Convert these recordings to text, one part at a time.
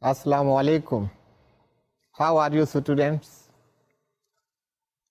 Assalamu alaikum. How are you students?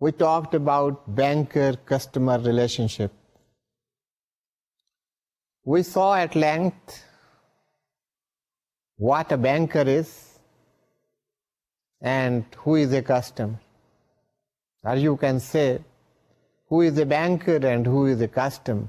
we talked about banker-customer relationship. We saw at length what a banker is and who is a customer. Or you can say who is a banker and who is a customer.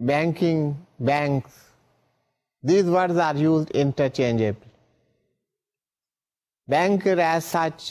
banking, banks, these words are used interchangeably. Banker as such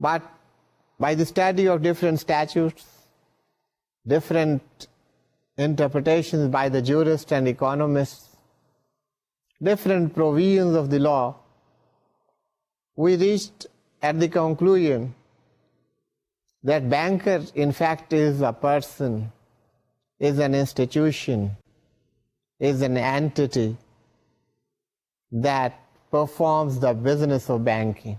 but by the study of different statutes, different interpretations by the jurists and economists, different provisions of the law, we reached at the conclusion that banker in fact is a person, is an institution, is an entity that performs the business of banking.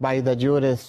by the jurists,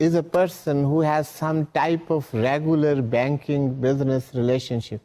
is a person who has some type of regular banking business relationships.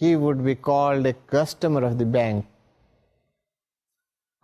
he would be called a customer of the bank.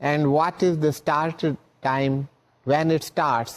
and what is the start time when it starts,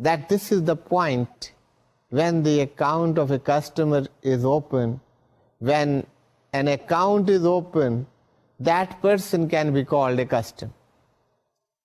that this is the point when the account of a customer is open. When an account is open, that person can be called a customer.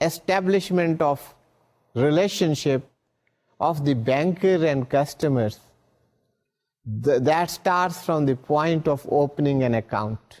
establishment of relationship of the banker and customers, that starts from the point of opening an account.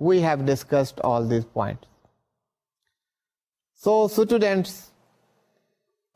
We have discussed all these points. So students,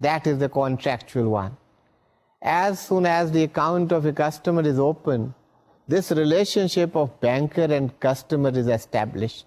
that is the contractual one. As soon as the account of a customer is open, this relationship of banker and customer is established.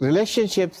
relationships,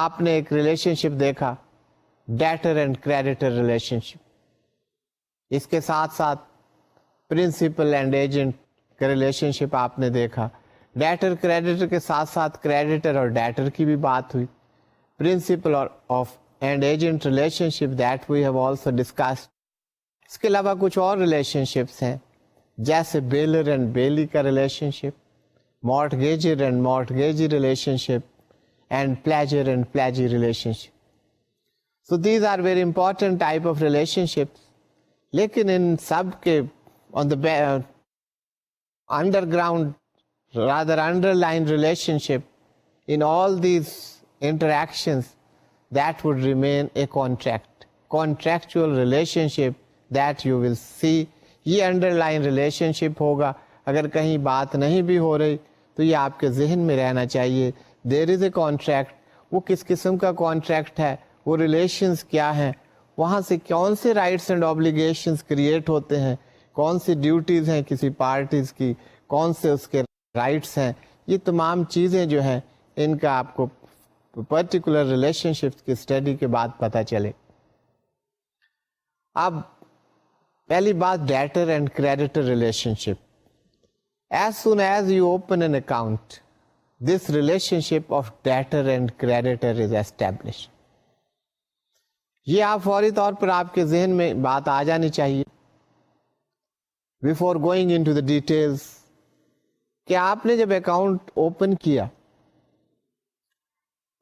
آپ نے ایک relation شپ دیکھا debtor and creditor relation شپ, اس کے ساتھ ساتھ principal and agent کا relation شپ آپ نے دیکھا, ڈیٹر کریڈیٹر کے ساتھ ساتھ کریڈیٹر اور ڈیٹر کی بھی بات ہوئی, principal of and agent relationship that we have also discussed. اس کے علاوہ کچھ اور ریلیشن شپس ہیں جیسے بیلر اینڈ بیلی کا relationship, mortgagor and mortgagee relationship, and pledger and pledgee relationship. So these are very important type of relationships. لیکن ان سب کے on the underground rather underlying relationship in all these interactions that would remain a contractual relationship that you will see. یہ underlying relationship ہوگا, اگر کہیں بات نہیں بھی ہو رہی تو یہ آپ کے ذہن میں رہنا چاہیے. there is a contract. وہ کس قسم کا contract ہے, وہ relations کیا ہیں, وہاں سے کون سے رائٹس اینڈ obligations کریٹ ہوتے ہیں, کون سی ڈیوٹیز ہیں کسی پارٹیز کی, کون سے اس کے رائٹس ہیں. یہ تمام چیزیں جو ہیں ان کا آپ کو پرٹیکولر ریلیشن شپ کی اسٹڈی کے بعد پتہ چلے. اب پہلی بات debtor and creditor relation ship. As soon as you open an account this relationship of debtor and creditor is establish. یہ آپ فوری طور پر آپ کے ذہن میں بات آ جانی چاہیے before going in to the details کہ آپ نے جب اکاؤنٹ اوپن کیا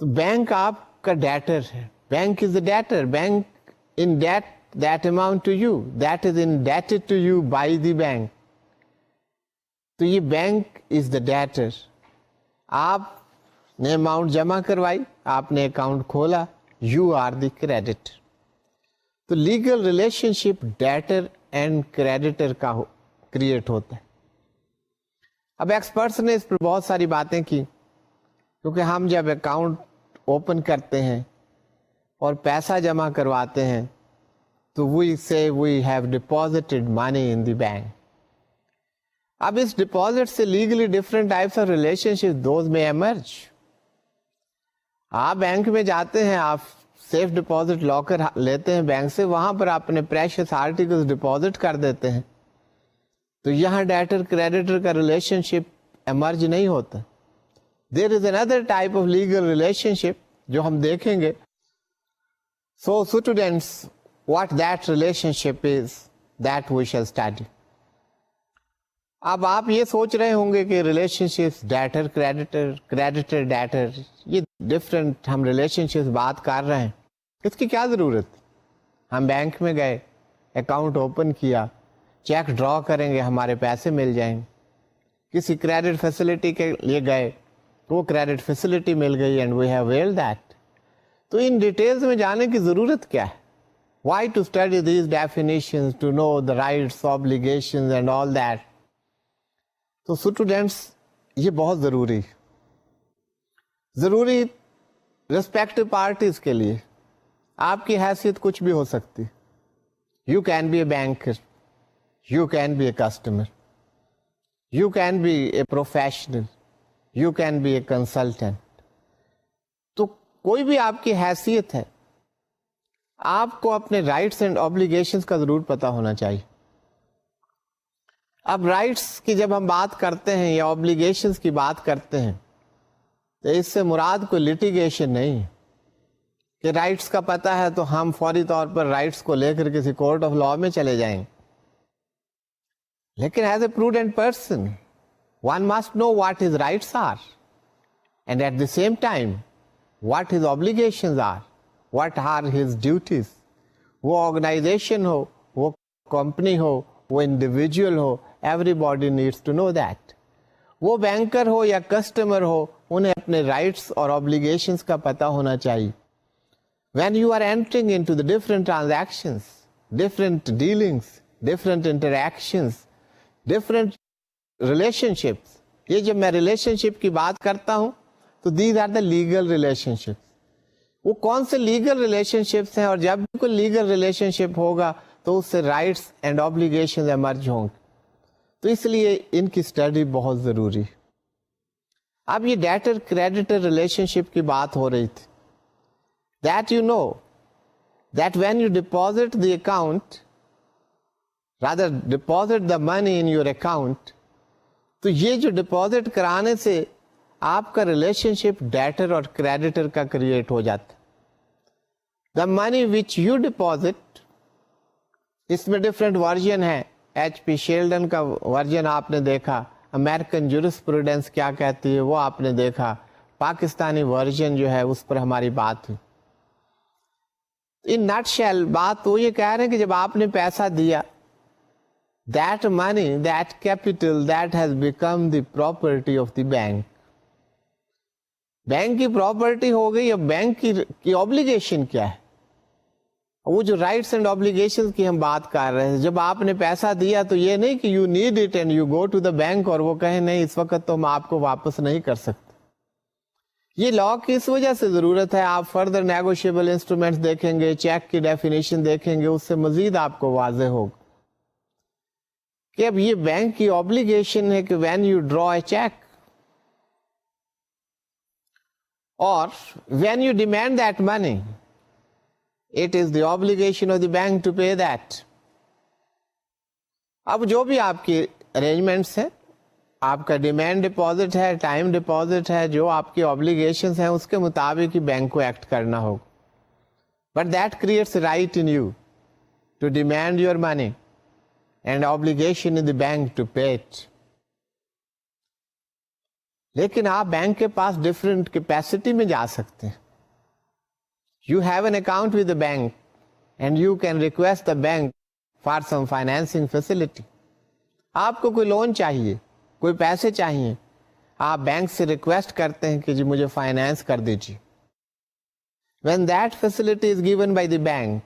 تو بینک آپ کا ڈیٹر ہے. Bank is the debtor. Bank in that amount to you, that is indebted to you by the bank. تو یہ بینک از دا ڈیٹر. آپ نے اماؤنٹ جمع کروائی, آپ نے اکاؤنٹ کھولا, یو آر دی کریڈیٹر. تو legal relationship debtor and creditor کا کریٹ ہوتا ہے. اب ایکسپرٹس نے اس پر بہت ساری باتیں کی, کیونکہ ہم جب اکاؤنٹ اوپن کرتے ہیں اور پیسہ جمع کرواتے ہیں تو وی سے we have ڈپازٹڈ money in the bank. اب اس ڈپازٹ سے legally different types of relation ship those میں ایمرج. آپ بینک میں جاتے ہیں, آپ سیف ڈپازٹ لاکر لیتے ہیں بینک سے, وہاں پر آپ اپنے پریشیس آرٹیکلز ڈپازٹ کر دیتے ہیں. تو یہاں ڈیٹر کریڈیٹر کا ریلیشن شپ ایمرج نہیں ہوتا. There is another type of legal relationship جو ہم دیکھیں گے. So students what that relationship is that we shall study. اب آپ یہ سوچ رہے ہوں گے کہ relationship debtor creditor, creditor debtor, یہ ڈفرینٹ ہم ریلیشن شپ بات کر رہے ہیں, اس کی کیا ضرورت. ہم بینک میں گئے, اکاؤنٹ اوپن کیا, چیک ڈرا کریں گے, ہمارے پیسے مل جائیں گے. کسی کریڈٹ فیسلٹی کے لیے گئے, وہ کریڈٹ فیسلٹی مل گئی and we have availed that. تو ان ڈیٹیلز میں جانے کی ضرورت کیا ہے. Why to study these definitions to know the rights, obligations and all that. تو اسٹوڈینٹس یہ بہت ضروری ریسپیکٹو پارٹیز کے لیے. آپ کی حیثیت کچھ بھی ہو سکتی. You can be a banker, you can be a customer, you can be a professional, you can be a consultant. تو کوئی بھی آپ کی حیثیت ہے, آپ کو اپنے رائٹس اینڈ آبلیگیشنز کا ضرور پتا ہونا چاہیے. اب رائٹس کی جب ہم بات کرتے ہیں یا آبلیگیشنز کی بات کرتے ہیں تو اس سے مراد کوئی لٹیگیشن نہیں ہے کہ رائٹس کا پتہ ہے تو ہم فوری طور پر رائٹس کو لے کر کسی کورٹ آف لا میں چلے جائیں. لیکن as a prudent person, one must know what his rights are, and at the same time, what his obligations are, what are his duties. وہ آرگنائزیشن ہو, وہ کمپنی ہو, وہ individual who, everybody needs to know that. وہ banker ہو یا customer ہو, انہیں اپنے rights اور obligations کا پتہ ہونا چاہیے. When you are entering into the different transactions, different dealings, different interactions, different relation ships, یہ جب میں ریلیشن شپ کی بات کرتا ہوں تو these are the legal relationships. وہ کون سے لیگل ریلیشن شپس ہیں, اور جب بھی کوئی لیگل ریلیشن شپ ہوگا تو اس سے رائٹس اینڈ آبلیگیشنز ایمرج ہوں گے. تو اس لیے ان کی اسٹڈی بہت ضروری. اب یہ ڈیٹر کریڈیٹر ریلیشن شپ کی بات ہو رہی تھی. that you know that when you deposit the account, rather deposit the money in your account, تو یہ جو ڈپازٹ کرانے سے آپ کا ریلیشنشپ ڈیٹر اور کریڈیٹر کا کریٹ ہو جاتا. دا منی وچ یو ڈپازٹ, اس میں ڈفرینٹ ورژن ہے. ایچ پی شیلڈن کا ورژن آپ نے دیکھا, امریکن جورسپروڈنس کیا کہتی ہے وہ آپ نے دیکھا, پاکستانی ورژن جو ہے اس پر ہماری بات ہوئی. ان نٹ شیل بات وہ یہ کہہ رہے ہیں کہ جب آپ نے پیسہ دیا, that money, that capital, that has become the property of the bank. Bank کی پراپرٹی ہو گئی. اب بینک کی obligation کیا ہے؟ وہ جو رائٹس اینڈ obligation کی ہم بات کر رہے ہیں, جب آپ نے پیسہ دیا تو یہ نہیں کہ you need it and you go to the bank اور وہ کہیں نہیں اس وقت تو ہم آپ کو واپس نہیں کر سکتے. یہ لا کی اس وجہ سے ضرورت ہے. آپ فردر نیگوشیبل انسٹرومنٹس دیکھیں گے, چیک کی ڈیفینیشن دیکھیں گے, اس سے مزید آپ کو واضح ہوگا کہ اب یہ بینک کی obligation ہے کہ when you draw a check or when you demand that money, it is the obligation of the bank to pay that. اب جو بھی آپ کی arrangements ہیں, آپ کا ڈیمانڈ ڈپازٹ ہے, ٹائم ڈپازٹ ہے, جو آپ کی obligations ہیں اس کے مطابق ہی بینک کو ایکٹ کرنا ہوگا. But that creates a right in you to demand your money and obligation in the bank to pay it. لیکن آپ بینک کے پاس ڈفرینٹ کیپیسٹی میں جا سکتے ہیں. You have an account with the bank and you can request the bank for some financing facility. آپ کو کوئی لون چاہیے, کوئی پیسے چاہیے, آپ بینک سے ریکویسٹ کرتے ہیں کہ جی مجھے فائنینس کر دیجیے. When that facility is given by the bank,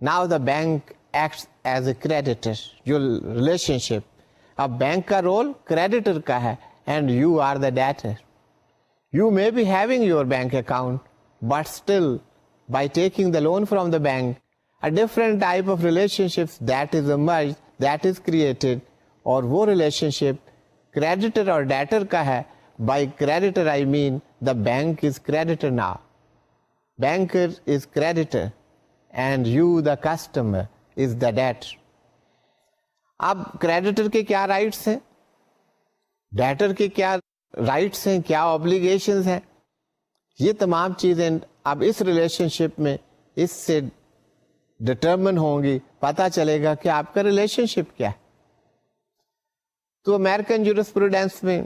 now the bank acts as a creditor. Your relationship, اب بینک کا رول کریڈیٹر کا ہے and you are the debtor. You may be having your bank account, but still by taking the loan from the bank, a different type of relationships that is emerged, that is created, اور وہ relationship creditor اور debtor کا ہے. By creditor I mean the bank is creditor now. Banker is creditor and you the customer is the debtor. اب creditor کے کیا rights ہیں, debtor کے کیا رائٹس ہیں, کیا اوبلیگیشنز ہیں, یہ تمام چیزیں اب اس ریلیشن شپ میں اس سے ڈٹرمن ہوں گی. پتہ چلے گا کہ آپ کا ریلیشن شپ کیا ہے. تو امریکن جورسپروڈنس میں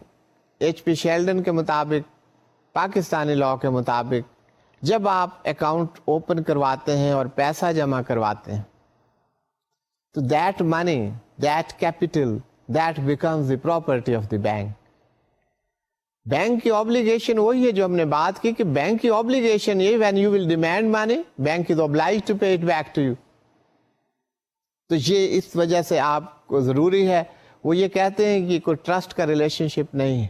ایچ پی شیلڈن کے مطابق, پاکستانی لا کے مطابق, جب آپ اکاؤنٹ اوپن کرواتے ہیں اور پیسہ جمع کرواتے ہیں تو that money, that capital, that becomes the property of the bank. Bank کی obligation وہی ہے جو ہم نے بات کی کہ بینک کی obligation یہ when you will demand money, bank is obliged to pay it back to you. تو یہ اس وجہ سے آپ کو ضروری ہے. وہ یہ کہتے ہیں کہ کوئی ٹرسٹ کا ریلیشن شپ نہیں ہے.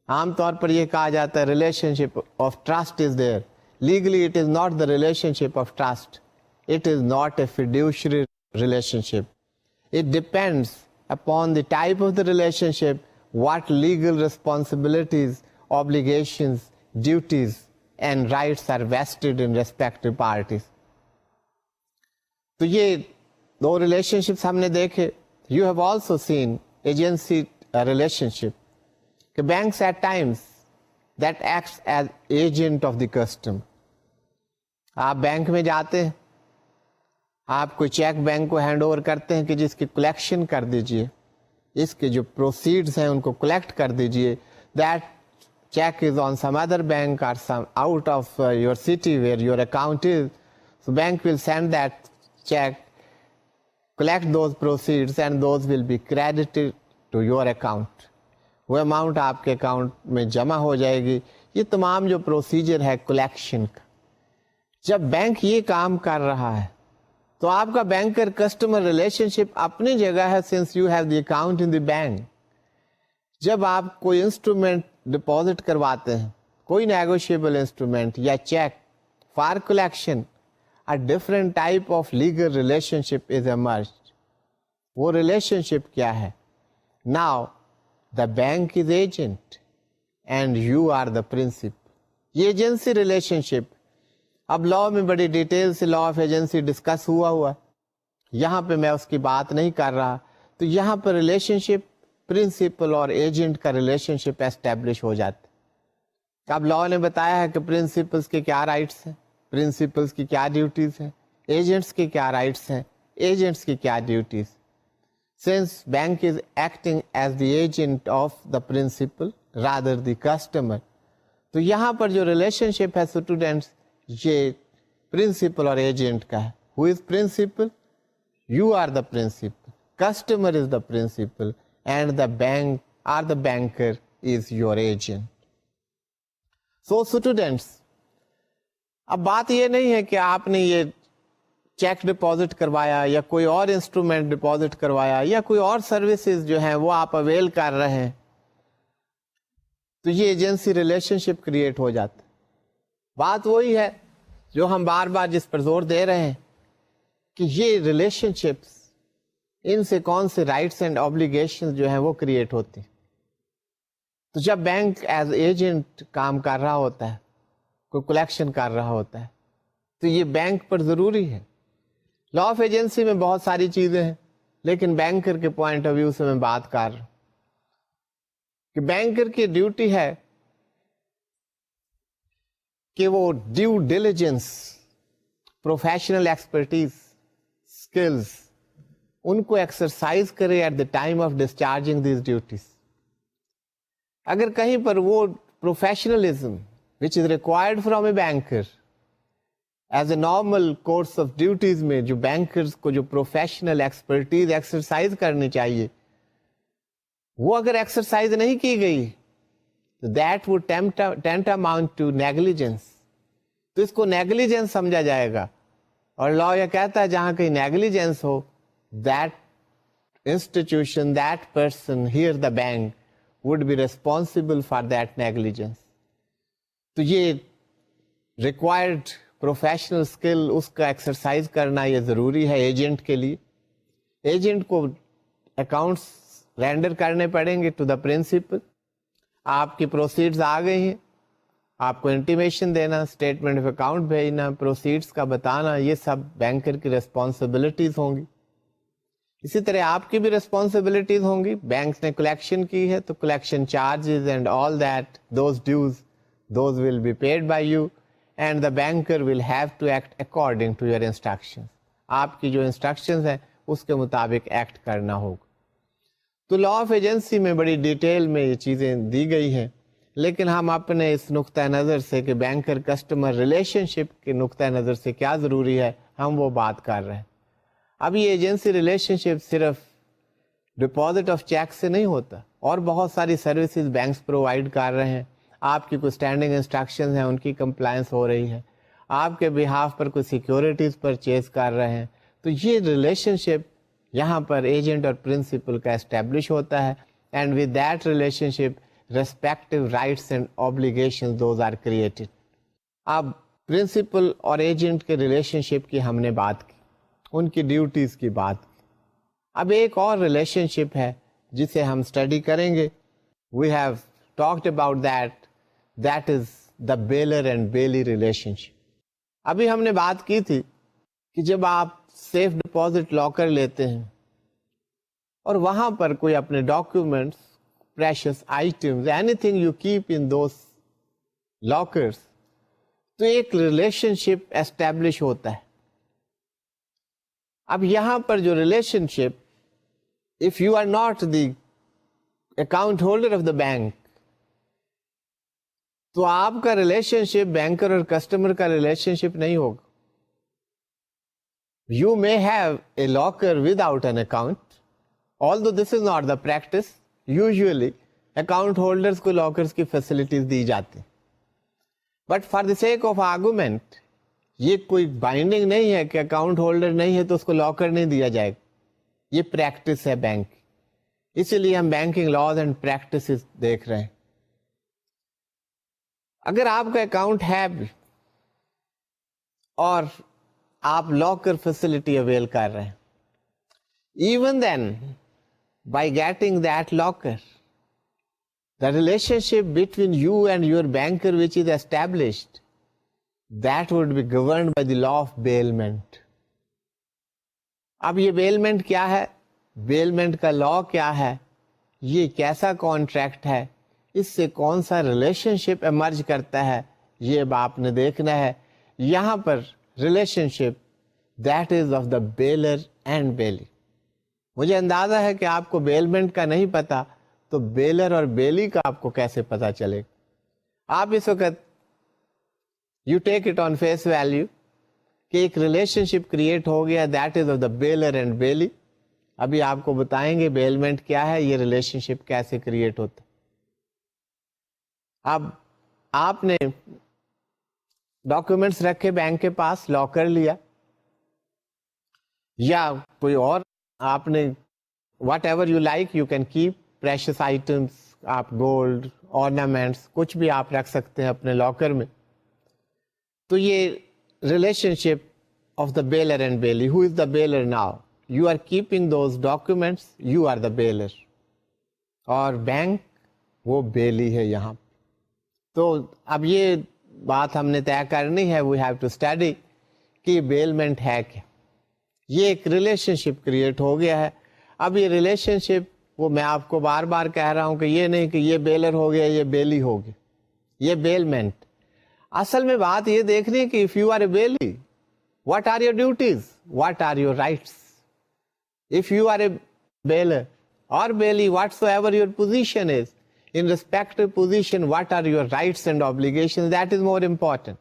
عام طور پر یہ کہا جاتا ہے relation ship of trust is there. Legally it is not the relationship of trust. It is not a fiduciary relationship. It depends upon the type of the relationship, what legal responsibilities, obligations, duties and rights are vested in respective parties. تو یہ دو relationships ہم نے دیکھے. You have also seen agency relationship. کہ banks at times that acts as agent of the custom. آپ bank میں جاتے ہیں, آپ کوئی چیک بینک کو ہینڈ اوور کرتے ہیں کہ جس کی کلیکشن کر دیجئے, اس کے جو پروسیڈز ہیں ان کو کلیکٹ کر دیجئے. That cheque is on some other bank اور some out of your city where your account is. So bank will send that cheque, collect those proceeds and those will be credited to your account. وہ amount آپ کے account میں جمع ہو جائے گی. یہ تمام جو پروسیجر ہے کلیکشن کا, جب بینک یہ کام کر رہا ہے تو آپ کا بینکر کسٹمر ریلیشن شپ اپنی جگہ ہے, since you have the account in the bank. جب آپ کوئی انسٹرومنٹ ڈپازٹ کرواتے ہیں, کوئی نیگوشیبل انسٹرومنٹ یا check for collection, a different type of legal relationship is emerged. وہ relationship کیا ہے؟ Now the bank is agent and you are the principal. یہ agency relationship. اب لا میں بڑی ڈیٹیل سے لا آف ایجنسی ڈسکس ہوا یہاں پہ میں اس کی بات نہیں کر رہا. تو یہاں پر ریلیشن شپ پرنسپل اور ایجنٹ کا ریلیشن شپ اسٹیبلش ہو جاتا ہے. اب لا نے بتایا ہے کہ پرنسپلس کے کیا رائٹس ہیں, پرنسپلس کی کیا ڈیوٹیز ہیں, ایجنٹس کے کیا رائٹس ہیں, ایجنٹس کی کیا duties. Since bank is acting as the agent of the principal rather the customer, تو یہاں پر جو ریلیشن شپ ہے اسٹوڈینٹس یہ پرنسپل اور ایجنٹ کا ہے. Who is principal? You are the principal, customer is the principal and the bank are the banker is your agent. So students اب بات یہ نہیں ہے کہ آپ نے یہ چیک ڈپازٹ کروایا یا کوئی اور انسٹرومنٹ ڈپازٹ کروایا یا کوئی اور سروسز جو ہیں وہ آپ اویل کر رہے ہیں تو یہ ایجنسی ریلیشن شپ کریٹ ہو جاتا ہے. بات وہی ہے جو ہم بار بار جس پر زور دے رہے ہیں کہ یہ ریلیشن شپس ان سے کون سے رائٹس اینڈ آبلیگیشن جو ہیں وہ کریٹ ہوتی ہیں. تو جب بینک ایز ایجنٹ کام کر رہا ہوتا ہے, کوئی کلیکشن کر رہا ہوتا ہے, تو یہ بینک پر ضروری ہے. لا آف ایجنسی میں بہت ساری چیزیں ہیں لیکن بینکر کے پوائنٹ آف ویو سے میں بات کر رہا ہوں کہ بینکر کی ڈیوٹی ہے کہ وہ due diligence, professional expertise, skills ان کو ایکسرسائز کرے at the time of discharging these duties. اگر کہیں پر وہ professionalism which is required from a banker as a normal course of duties میں جو بینکرز کو جو پروفیشنل ایکسپرٹیز ایکسرسائز کرنی چاہیے وہ اگر ایکسرسائز نہیں کی گئی تو that would tantamount to negligence, تو اس کو نیگلیجنس سمجھا جائے گا. اور لا یہ کہتا ہے جہاں کہیں نیگلیجنس ہو that institution that person here the bank would be responsible for that negligence. تو یہ required professional skill اس کا ایکسرسائز کرنا یہ ضروری ہے ایجنٹ کے لیے. ایجنٹ کو اکاؤنٹس رینڈر کرنے پڑیں گے ٹو دا پرنسپل. آپ کی پروسیڈز آ گئی ہیں, آپ کو انٹیمیشن دینا, اسٹیٹمنٹ آف اکاؤنٹ بھیجنا, پروسیڈز کا بتانا, یہ سب بینکر کی ریسپانسبلٹیز ہوں گی. اسی طرح آپ کی بھی ریسپانسبلٹیز ہوں گی. بینک نے کلیکشن کی ہے تو collection charges and all that those dues those will be paid by you and the banker will have to act according to your instruction. آپ کی جو انسٹرکشنز ہیں اس کے مطابق ایکٹ کرنا ہوگا. تو لا آف ایجنسی میں بڑی ڈیٹیل میں یہ چیزیں دی گئی ہیں لیکن ہم اپنے اس نقطۂ نظر سے کہ بینکر کسٹمر ریلیشن شپ کے نقطۂ نظر سے کیا ضروری ہے ہم وہ بات کر رہے ہیں. اب یہ ایجنسی ریلیشن شپ صرف ڈپازٹ آف چیک سے نہیں ہوتا, اور بہت ساری سروسز بینکس پرووائڈ کر رہے ہیں. آپ کی کوئی اسٹینڈنگ انسٹرکشنز ہیں ان کی کمپلائنس ہو رہی ہے, آپ کے بہاف پر کوئی سیکیورٹیز پرچیز کر رہے ہیں, تو یہ ریلیشن شپ یہاں پر ایجنٹ اور پرنسپل کا اسٹیبلش ہوتا ہے. And with that relationship respective rights and obligation those are created. اب پرنسپل اور ایجنٹ کے ریلیشن شپ کی ہم نے بات کی, ان کی ڈیوٹیز کی بات کی. اب ایک اور ریلیشن شپ ہے جسے ہم اسٹڈی کریں گے. We have talked about that is the bailor and bailee relationship. ابھی ہم نے بات کی تھی کہ جب آپ سیف ڈپازٹ لاکر لیتے ہیں اور وہاں پر کوئی اپنے documents, precious items, any thing you keep in those lockers, تو ایک ریلیشن شپ اسٹیبلش ہوتا ہے. اب یہاں پر جو relationship, if you are not the account holder of the bank, تو آپ کا ریلیشن شپ بینکر اور کسٹمر کا ریلیشن شپ نہیں ہوگا. You may have a locker without an account, although this is not the practice. Usually account holders کو lockers کی facilities دی جاتی, but for the sake of argument یہ کوئی بائنڈنگ نہیں ہے کہ اکاؤنٹ ہولڈر نہیں ہے تو اس کو لاکر نہیں دیا جائے گا. یہ پریکٹس ہے بینک, اسی لیے ہم بینکنگ لاز اینڈ پریکٹسز دیکھ رہے ہیں. اگر آپ کا اکاؤنٹ ہے بھی اور آپ لاکر فیسلٹی اویل کر رہے ہیں, even then by getting that locker the relationship between you and your banker which is established, that would be governed by the law of bailment. اب یہ بیلمنٹ کیا ہے, بیلمنٹ کا لا کیا ہے, یہ کیسا کانٹریکٹ ہے, اس سے کون سا ریلیشن شپ ایمرج کرتا ہے, یہ اب آپ نے دیکھنا ہے. یہاں پر relationship that is of the bailor and bailee. مجھے اندازہ ہے کہ آپ کو بیلمنٹ کا نہیں پتا, تو بیلر اور بیلی کا آپ کو کیسے پتا چلے گا. آپ اس وقت you take it on face value کہ ایک ریلیشن شپ کریٹ ہو گیا, that is of the bailor and bailee. ابھی آپ کو بتائیں گے بیلمنٹ کیا ہے, یہ ریلیشن شپ کیسے کریٹ ہوتا. اب آپ نے ڈاکومنٹس رکھے بینک کے پاس, لاک کر لیا, یا کوئی اور آپ نے what ever you like you can keep precious items, آپ گولڈ آرنامنٹس کچھ بھی آپ رکھ سکتے ہیں اپنے لاکر میں. تو یہ relationship of the bailor and bailee. Who is the bailor now? You are keeping those documents, you are the bailor, اور بینک وہ بیلی ہے یہاں. تو اب یہ بات ہم نے طے کرنی ہے, وی ہیو ٹو اسٹڈی کہ بیلمنٹ ہے کیا. یہ ایک ریلیشن شپ کریٹ ہو گیا ہے. اب یہ ریلیشن شپ, وہ میں آپ کو بار بار کہہ رہا ہوں کہ یہ نہیں کہ یہ بیلر ہو گیا یہ بیلی ہو گیا, یہ بیلمنٹ. اصل میں بات یہ دیکھنی ہے کہ if you are a bailee, what are your duties, what are your rights? If you are a baler or bailey, whatsoever your position is, in respective position, what are your rights and obligations, that is more important.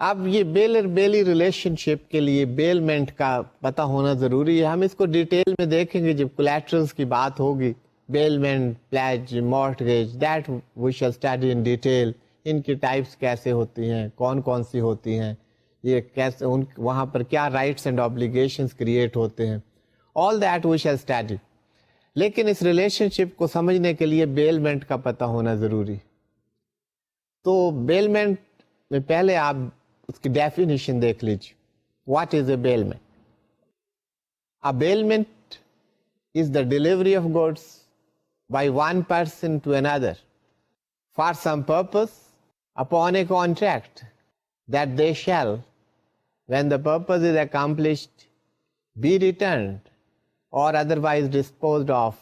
اب یہ bailor بیلی relation شپ کے لیے bailment کا پتہ ہونا ضروری ہے. ہم اس کو ڈیٹیل میں دیکھیں گے جب کولیٹرلز کی بات ہوگی. Bailment, pledge, mortgage, that we shall study in detail. ان کی ٹائپس کیسے ہوتی ہیں, کون کون سی ہوتی ہیں, یہ کیسے وہاں پر کیا رائٹس اینڈ آبلیگیشنز کریٹ ہوتے ہیں, all that we shall study. لیکن اس ریلیشن شپ کو سمجھنے کے لیے بیلمنٹ کا پتہ ہونا ضروری. تو بیلمنٹ میں پہلے آپ اس کی ڈیفینیشن دیکھ لیجیے. What is a bailment? A bailment is the delivery of goods by one person to another for some purpose upon a contract that they shall, when the purpose is accomplished, be returned or otherwise disposed of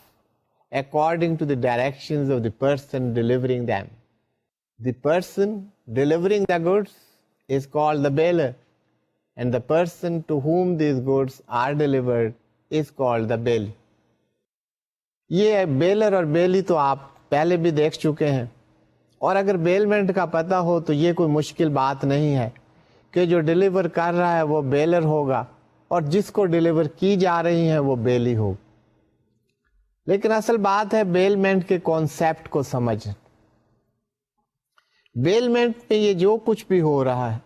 according to the directions of the person delivering them. The person delivering the goods is called the bailer, and the person to whom these goods are delivered is called the bailey. یہ bailor اور بیلی تو آپ پہلے بھی دیکھ چکے ہیں, اور اگر بیلمنٹ کا پتہ ہو تو یہ کوئی مشکل بات نہیں ہے کہ جو ڈیلیور کر رہا ہے وہ بیلر ہوگا اور جس کو ڈیلیور کی جا رہی ہیں وہ بیلی ہوگی. لیکن اصل بات ہے بیلمنٹ کے کانسیپٹ کو سمجھ. بیلمنٹ میں یہ جو کچھ بھی ہو رہا ہے,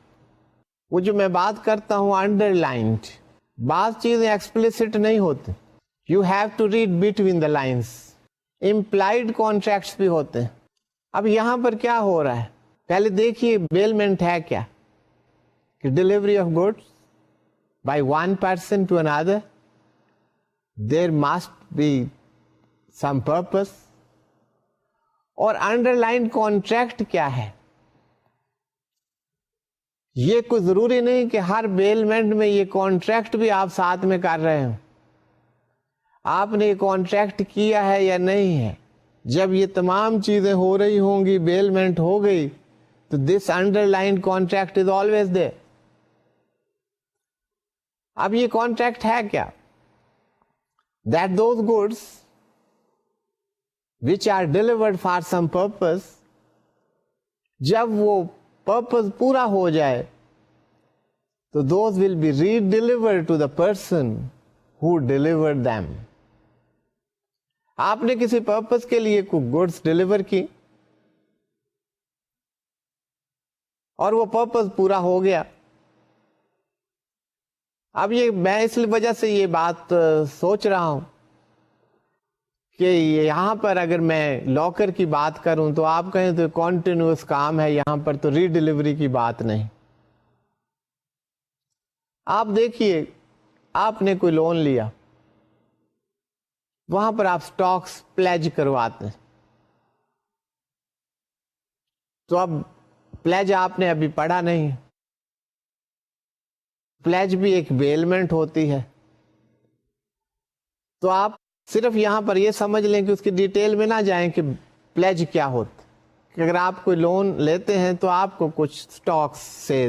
وہ جو میں بات کرتا ہوں انڈر لائنڈ, بعض چیزیں ایکسپلیسٹ نہیں ہوتی. You have to read between the lines. Implied contracts بھی ہوتے ہیں. اب یہاں پر کیا ہو رہا ہے, پہلے دیکھیے بیلمنٹ ہے کیا, کہ delivery of goods by one person to اندر, there must be some purpose. اور انڈر لائن کانٹریکٹ کیا ہے, یہ کوئی ضروری نہیں کہ ہر بیلمنٹ میں یہ کانٹریکٹ بھی آپ ساتھ میں کر رہے ہوں. آپ نے یہ کانٹریکٹ کیا ہے یا نہیں ہے, جب یہ تمام چیزیں ہو رہی ہوں گی, بیلمنٹ ہو گئی, تو دس under line contract is always there. اب یہ کانٹریکٹ ہے کیا, that those goods which are delivered for some purpose, جب وہ پرپز پورا ہو جائے تو those will be re-delivered to the person who delivered them. آپ نے کسی پرپز کے لیے کوئی گڈس ڈلیور کی اور وہ پرپز پورا ہو گیا. اب یہ میں اس وجہ سے یہ بات سوچ رہا ہوں کہ یہاں پر اگر میں لاکر کی بات کروں تو آپ کہیں تو کنٹینیوس کام ہے, یہاں پر تو ری ڈلیوری کی بات نہیں. آپ دیکھیے, آپ نے کوئی لون لیا, وہاں پر آپ سٹاکس پلیج کرواتے ہیں, تو اب پلیج آپ نے ابھی پڑھا نہیں, پلیج بھی ایک بیلمنٹ ہوتی ہے. تو آپ صرف یہاں پر یہ سمجھ لیں کہ اس کی ڈیٹیل میں نہ جائیں کہ پلیج کیا ہوتا. کہ اگر آپ کوئی لون لیتے ہیں تو آپ کو کچھ اسٹاکس سے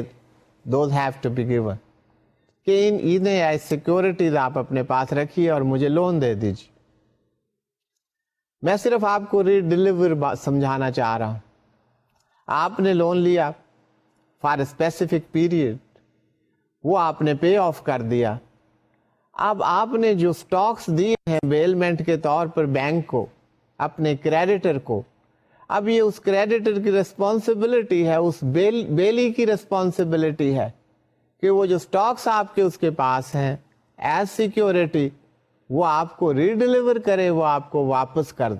those have to be given کہ انہیں ایز سیکورٹیز آپ اپنے پاس رکھیے اور مجھے لون دے دیجیے. میں صرف آپ کو ری ڈیلیور سمجھانا چاہ رہا ہوں. آپ نے لون لیا فار اے اسپیسیفک پیریڈ, وہ آپ نے پے آف کر دیا. اب آپ نے جو اسٹاکس دیے ہیں بیلمنٹ کے طور پر بینک کو, اپنے کریڈیٹر کو, اب یہ اس کریڈیٹر کی ریسپانسبلٹی ہے, اس بیلی کی ریسپانسبلٹی ہے کہ وہ جو اسٹاکس آپ کے اس کے پاس ہیں ایز سیکیورٹی وہ آپ کو ری ڈیلیور کرے, وہ آپ کو واپس کر دے.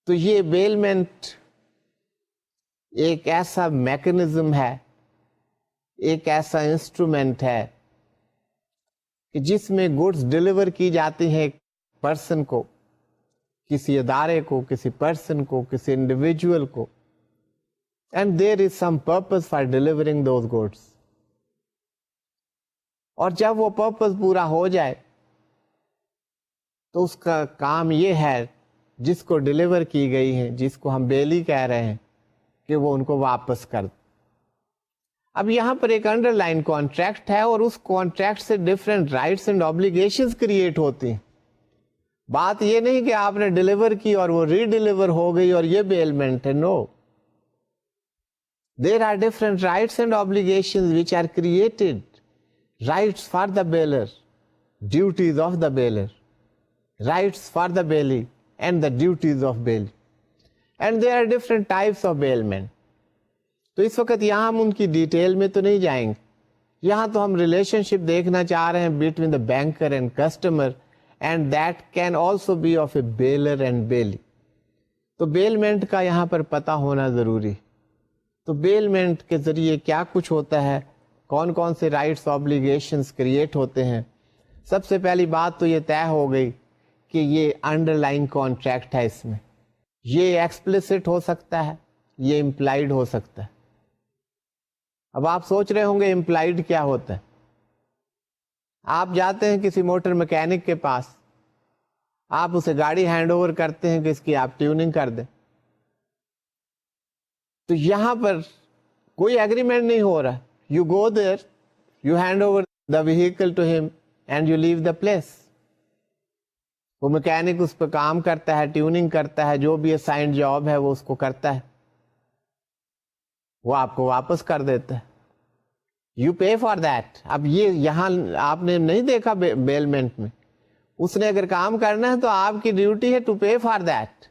تو یہ بیلمنٹ ایک ایسا میکنزم ہے, ایک ایسا انسٹرومنٹ ہے کہ جس میں گڈس ڈیلیور کی جاتی ہیں ایک پرسن کو, کسی ادارے کو, کسی پرسن کو, کسی انڈیویجول کو, and there is some purpose for delivering those goods. اور جب وہ پرپز پورا ہو جائے تو اس کا کام یہ ہے جس کو ڈیلیور کی گئی ہے, جس کو ہم بیلی کہہ رہے ہیں, کہ وہ ان کو واپس کر دے. اب یہاں پر ایک انڈر لائن کانٹریکٹ ہے اور اس کانٹریکٹ سے different rights and obligations create ہوتی ہیں. بات یہ نہیں کہ آپ نے ڈیلیور کی اور وہ ری ڈیلیور ہو گئی اور یہ بیلمنٹ ہے. No, there are different rights and obligations which are created. Rights for the bailor, duties of the bailor, rights for the bailee and the duties of bailee, and there are different types of bailment. تو اس وقت یہاں ہم ان کی detail میں تو نہیں جائیں گے, یہاں تو ہم ریلیشن شپ دیکھنا چاہ رہے ہیں between the banker and customer, and that can also be of a bailer and bailee. تو بیلمنٹ کا یہاں پر پتہ ہونا ضروری. تو بیلمنٹ کے ذریعے کیا کچھ ہوتا ہے, کون کون سے رائٹس آبلیگیشنز کریٹ ہوتے ہیں. سب سے پہلی بات تو یہ طے ہو گئی کہ یہ انڈر لائن کانٹریکٹ ہے. اس میں یہ ایکسپلسٹ ہو سکتا ہے, یہ امپلائڈ ہو سکتا ہے. اب آپ سوچ رہے ہوں گے امپلائڈ کیا ہوتا ہے. آپ جاتے ہیں کسی موٹر میکینک کے پاس, آپ اسے گاڑی ہینڈ اوور کرتے ہیں کہ اس کی آپ ٹیوننگ کر دیں. تو یہاں پر کوئی ایگریمنٹ نہیں ہو رہا. You go there, you hand over the vehicle to him and you leave the place. وہ میکینک اس پہ کام کرتا ہے, ٹیوننگ کرتا ہے, جو بھی اسائنڈ جاب ہے وہ اس کو کرتا ہے, وہ آپ کو واپس کر دیتا ہے. You pay for that. اب یہ یہاں آپ نے نہیں دیکھا بیلمنٹ میں, اس نے اگر کام کرنا ہے تو آپ کی ڈیوٹی ہے to pay for that,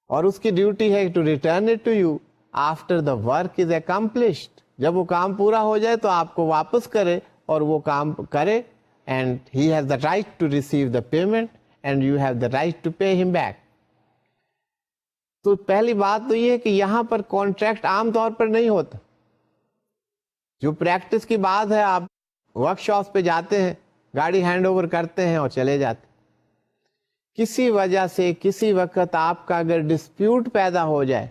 اور اس کی ڈیوٹی ہے to return it to you after the work is accomplished. جب وہ کام پورا ہو جائے تو آپ کو واپس کرے اور وہ کام کرے, and he has the right to receive the payment and you have the right to pay him back. تو پہلی بات تو یہ ہے کہ یہاں پر کانٹریکٹ عام طور پر نہیں ہوتا. جو پریکٹس کی بات ہے, آپ ورک شاپ پہ جاتے ہیں, گاڑی ہینڈ اوور کرتے ہیں اور چلے جاتے. کسی وجہ سے کسی وقت آپ کا اگر ڈسپیوٹ پیدا ہو جائے,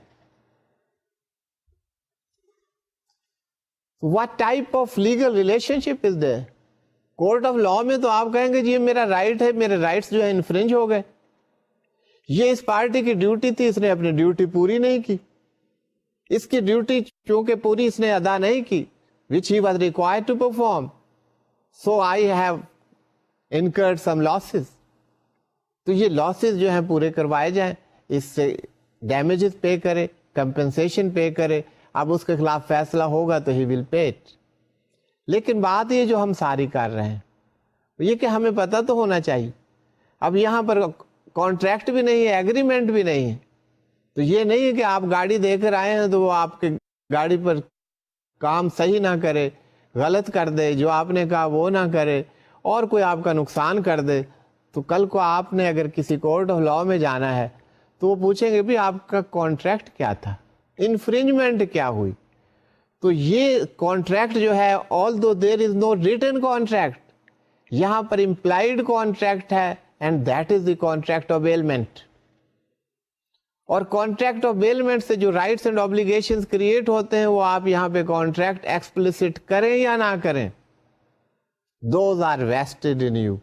what type of legal relationship is there? Court of law میں تو آپ کہیں گے جی یہ میرا رائٹ ہے, میرے رائٹس جو ہے انفرنج ہو گئے, یہ اس پارٹی کی ڈیوٹی تھی, اس نے اپنی ڈیوٹی پوری نہیں کی, اس کی ڈیوٹی چونکہ پوری اس نے ادا نہیں کی, which he was required to perform, so I have incurred some losses. تو یہ losses جو ہیں پورے کروائے جائیں, اس سے ڈیمیجز پے کرے, کمپنسیشن پے کرے. اب اس کے خلاف فیصلہ ہوگا تو ہی ول پے اٹ. لیکن بات یہ جو ہم ساری کر رہے ہیں یہ کہ ہمیں پتہ تو ہونا چاہیے. اب یہاں پر کانٹریکٹ بھی نہیں ہے, ایگریمنٹ بھی نہیں ہے, تو یہ نہیں ہے کہ آپ گاڑی دے کر آئے ہیں تو وہ آپ کے گاڑی پر کام صحیح نہ کرے, غلط کر دے, جو آپ نے کہا وہ نہ کرے اور کوئی آپ کا نقصان کر دے. تو کل کو آپ نے اگر کسی کورٹ آف لا میں جانا ہے تو وہ پوچھیں گے بھی آپ کا کانٹریکٹ کیا تھا, انفرنجمنٹ کیا ہوئی. تو یہ کانٹریکٹ جو ہے, although there is no written contract, یہاں پر implied contract ہے, and that is the contract of bailment. اور کانٹریکٹ آف بیلمنٹ سے جو رائٹس اینڈ آبلیگیشنز کریٹ ہوتے ہیں وہ آپ یہاں پہ کانٹریکٹ ایکسپلسٹ کریں یا نہ کریں, those are vested in you,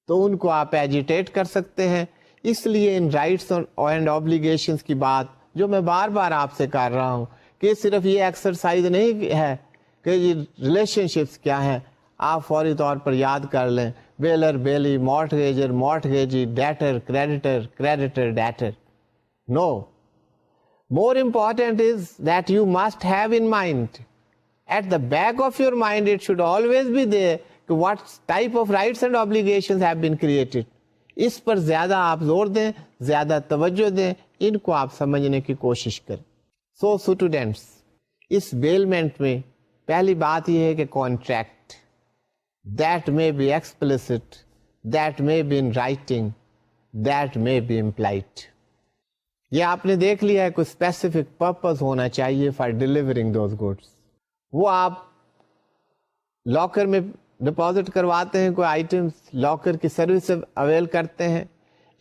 تو ان کو آپ ایجیٹیٹ کر سکتے ہیں. اس لیے ان رائٹس اینڈ آبلیگیشنز کی بات جو میں بار بار آپ سے کر رہا ہوں کہ صرف یہ ایکسرسائز نہیں ہے کہ یہ ریلیشن شپس کیا ہیں, آپ فوری طور پر یاد کر لیں, bailor bailee, mortgagor mortgagee, debtor creditor creditor debtor. No. More important is that you must have in mind, at the back of your mind it should always be there, what type of rights and obligations have been created. اس پر زیادہ آپ زور دیں, زیادہ توجہ دیں, ان کو آپ سمجھنے کی کوشش کریں. سو اسٹوڈینٹس, اس بیلمنٹ میں پہلی بات یہ ہے کہ contract that may be explicit, that may be in writing, that may be implied. یہ آپ نے دیکھ لیا ہے کوئی اسپیسیفک پرپز ہونا چاہیے فار ڈیلیورنگ دوز گڈس. وہ آپ لاکر میں ڈپازٹ کرواتے ہیں کوئی آئٹمس, لاکر کی سروس اویل کرتے ہیں,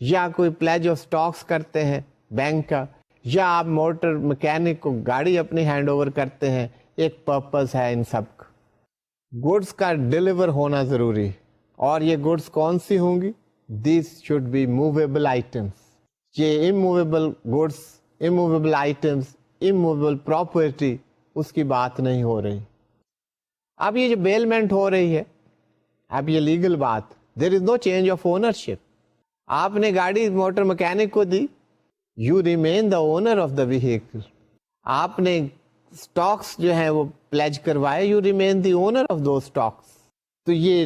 یا کوئی پلیج آف اسٹاکس کرتے ہیں بینک کا, یا آپ موٹر مکینک کو گاڑی اپنی ہینڈ اوور کرتے ہیں, ایک پرپز ہے ان سب کا. گڈس کا ڈیلیور ہونا ضروری ہے, اور یہ گڈس کون سی ہوں گی؟ These should be movable items. یہ immovable goods, immovable items, immovable property, اس کی بات نہیں ہو رہی. اب یہ جو بیلمنٹ ہو رہی ہے, اب یہ لیگل بات, there is no change of ownership. آپ نے گاڑی موٹر مکینک کو دی, you remain the owner of the vehicle. آپ نے اسٹاکس جو ہیں وہ پلیج کروائے, you remain the owner of the stocks. تو یہ